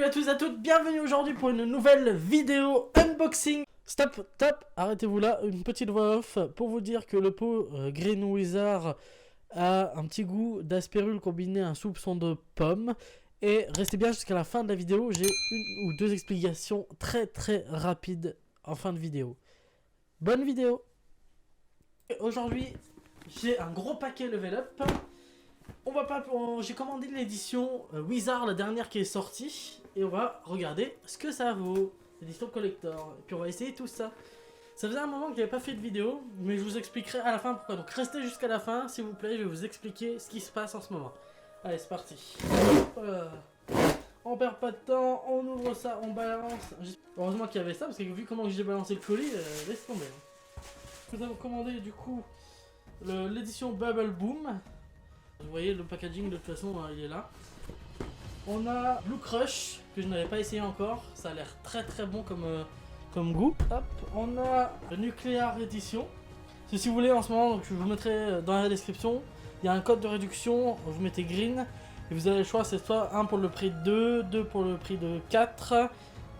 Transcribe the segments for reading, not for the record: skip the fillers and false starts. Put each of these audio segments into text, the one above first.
Salut à tous et à toutes, bienvenue aujourd'hui pour une nouvelle vidéo unboxing. Stop, arrêtez-vous là, une petite voix off pour vous dire que le pot Green Wizard a un petit goût d'asperule combiné à un soupçon de pomme. Et restez bien jusqu'à la fin de la vidéo, j'ai une ou deux explications très rapides en fin de vidéo. Bonne vidéo. Aujourd'hui, j'ai un gros paquet level up. J'ai commandé l'édition Wizard, la dernière qui est sortie, et on va regarder ce que ça vaut, l'édition collector, et puis on va essayer tout ça. Ça faisait un moment que j'avais pas fait de vidéo, mais je vous expliquerai à la fin pourquoi, donc restez jusqu'à la fin s'il vous plaît, je vais vous expliquer ce qui se passe en ce moment. Allez, c'est parti. Voilà. On perd pas de temps, on ouvre ça, on balance. Heureusement qu'il y avait ça, parce que vu comment j'ai balancé le colis, laisse tomber. Nous avons commandé du coup l'édition Bubble Boom. Vous voyez le packaging de toute façon il est là. On a Blue Crush que je n'avais pas essayé encore, ça a l'air très bon comme goût. Hop, on a le Nuclear Edition. Si vous voulez en ce moment, donc je vous mettrai dans la description, il y a un code de réduction, vous mettez green et vous avez le choix, c'est soit 1 pour le prix de 2, 2 pour le prix de 4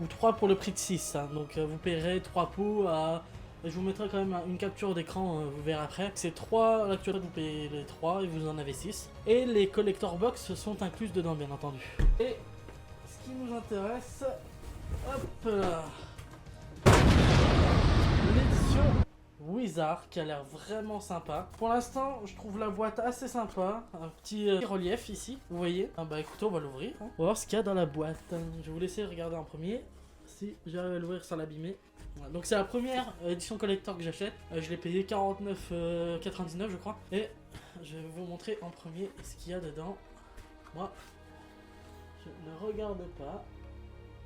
ou 3 pour le prix de 6. Donc vous payerez 3 pots à... Je vous mettrai quand même une capture d'écran, vous verrez après. C'est 3, l'actualité vous payez les 3 et vous en avez 6. Et les collector box sont incluses dedans bien entendu. Et ce qui nous intéresse, hop là, l'édition Wizard qui a l'air vraiment sympa. Pour l'instant je trouve la boîte assez sympa, un petit relief ici, vous voyez. Ah bah écoutez, on va l'ouvrir, on va voir ce qu'il y a dans la boîte. Je vais vous laisser regarder en premier, si j'arrive à l'ouvrir sans l'abîmer. Voilà, donc c'est la première édition collector que j'achète, je l'ai payé 49,99 je crois. Et je vais vous montrer en premier ce qu'il y a dedans. Moi, je ne regarde pas.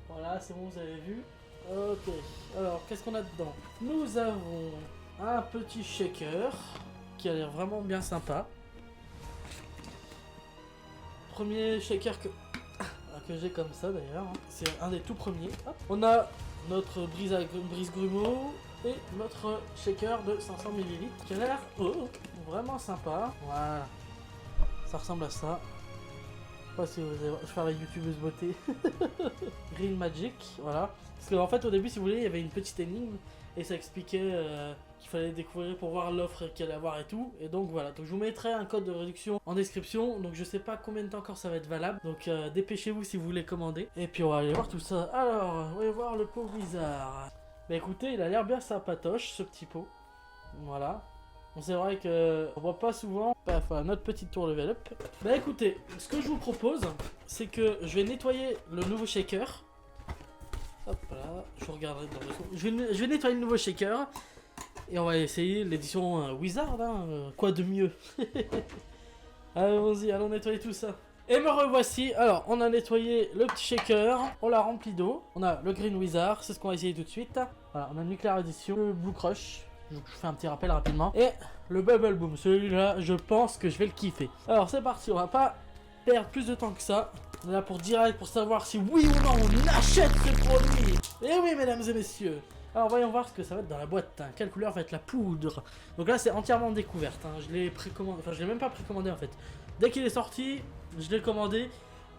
Voilà, c'est bon, vous avez vu. Ok, alors qu'est-ce qu'on a dedans? Nous avons un petit shaker qui a l'air vraiment bien sympa. Premier shaker que j'ai comme ça d'ailleurs, c'est un des tout premiers. Hop. On a notre brise grumeau et notre shaker de 500 ml qui a l'air vraiment sympa. Voilà, ça ressemble à ça. Je sais pas si vous allez... Je vais faire la youtubeuse beauté. Green Magic, voilà. Parce qu'en fait au début, si vous voulez, il y avait une petite énigme et ça expliquait qu'il fallait découvrir pour voir l'offre qu'il allait avoir et tout. Et donc voilà, donc je vous mettrai un code de réduction en description. Donc je sais pas combien de temps encore ça va être valable. Donc dépêchez-vous si vous voulez commander. Et puis on va aller voir tout ça. Alors, on va voir le pot Wizard. Bah écoutez, il a l'air bien sympatoche ce petit pot. Voilà. Bon, c'est vrai que on voit pas souvent. Enfin, notre petit tour level up. Bah écoutez, ce que je vous propose, c'est que je vais nettoyer le nouveau shaker. Hop là, je regarderai dans le son. Je vais nettoyer le nouveau shaker. Et on va essayer l'édition Wizard, quoi de mieux. Allons-y, allons nettoyer tout ça. Et me revoici. Alors, on a nettoyé le petit shaker, on l'a rempli d'eau. On a le Green Wizard, c'est ce qu'on va essayer tout de suite. Voilà, on a Nuclear Edition, le Blue Crush. Je fais un petit rappel rapidement. Et le Bubble Boom, celui-là, je pense que je vais le kiffer. Alors, c'est parti, on va pas perdre plus de temps que ça. On est là pour direct, pour savoir si oui ou non on achète ce produit. Et oui, mesdames et messieurs. Alors voyons voir ce que ça va être dans la boîte. Quelle couleur va être la poudre? Donc là c'est entièrement découverte. Je l'ai précommandé, enfin je l'ai même pas précommandé en fait. Dès qu'il est sorti, je l'ai commandé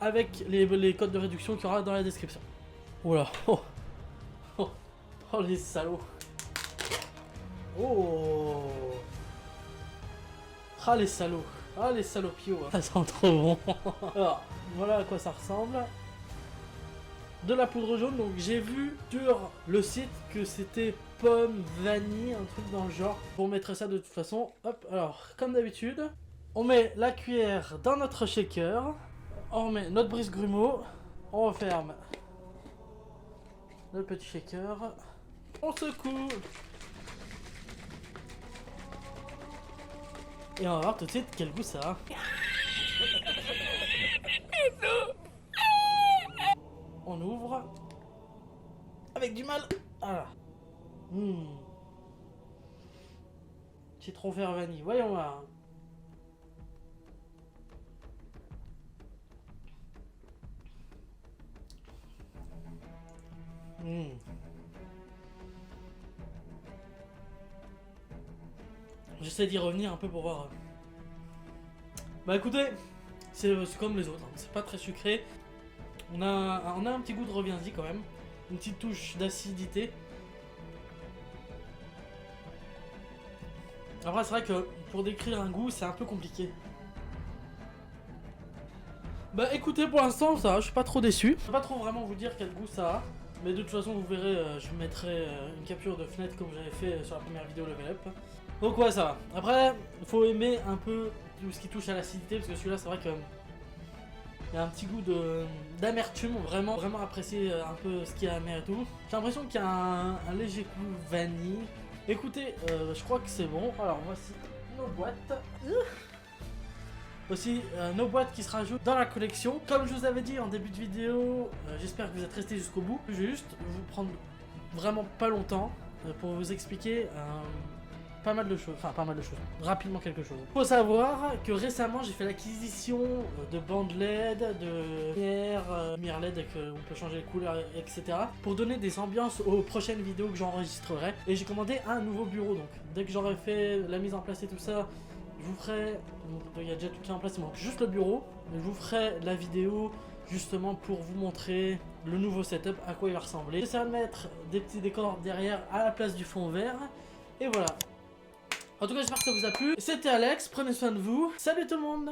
avec les codes de réduction qu'il y aura dans la description. Oula, oh les salauds. Oh, ah les salauds. Ah les salopios. Ça sent trop bon. Alors voilà à quoi ça ressemble. De la poudre jaune, donc j'ai vu sur le site que c'était pomme, vanille, un truc dans le genre. Vous mettrez ça de toute façon. Hop, alors comme d'habitude, on met la cuillère dans notre shaker, on met notre brise grumeau, on referme le petit shaker, on secoue et on va voir tout de suite quel goût ça a. On ouvre avec du mal. Voilà. Citron vert vanille. Voyons voir. J'essaie d'y revenir un peu pour voir. Bah écoutez, c'est comme les autres. C'est pas très sucré. On a un petit goût de reviens-y quand même. Une petite touche d'acidité. Après c'est vrai que pour décrire un goût c'est un peu compliqué. Bah écoutez, pour l'instant ça va, je suis pas trop déçu. Je peux pas trop vraiment vous dire quel goût ça a. Mais de toute façon vous verrez, je mettrai une capture de fenêtre comme j'avais fait sur la première vidéo Level Up. Donc ouais ça va. Après il faut aimer un peu tout ce qui touche à l'acidité parce que celui-là c'est vrai que il y a un petit goût d'amertume, vraiment apprécier un peu ce qu'il y a amer et tout. J'ai l'impression qu'il y a un léger goût vanille. Écoutez, je crois que c'est bon. Alors voici nos boîtes. Aussi nos boîtes qui se rajoutent dans la collection. Comme je vous avais dit en début de vidéo, j'espère que vous êtes restés jusqu'au bout. Je vais juste vous prendre vraiment pas longtemps pour vous expliquer pas mal de choses, rapidement quelque chose. Faut savoir que récemment j'ai fait l'acquisition de bandes LED, de lumière LED on peut changer les couleurs, etc. pour donner des ambiances aux prochaines vidéos que j'enregistrerai. Et j'ai commandé un nouveau bureau, donc dès que j'aurai fait la mise en place et tout ça, je vous ferai, il y a déjà tout qui est en place, il manque juste le bureau, mais je vous ferai la vidéo justement pour vous montrer le nouveau setup, à quoi il va ressembler. J'essaierai de mettre des petits décors derrière à la place du fond vert, et voilà. En tout cas j'espère que ça vous a plu, c'était Alex, prenez soin de vous, salut tout le monde.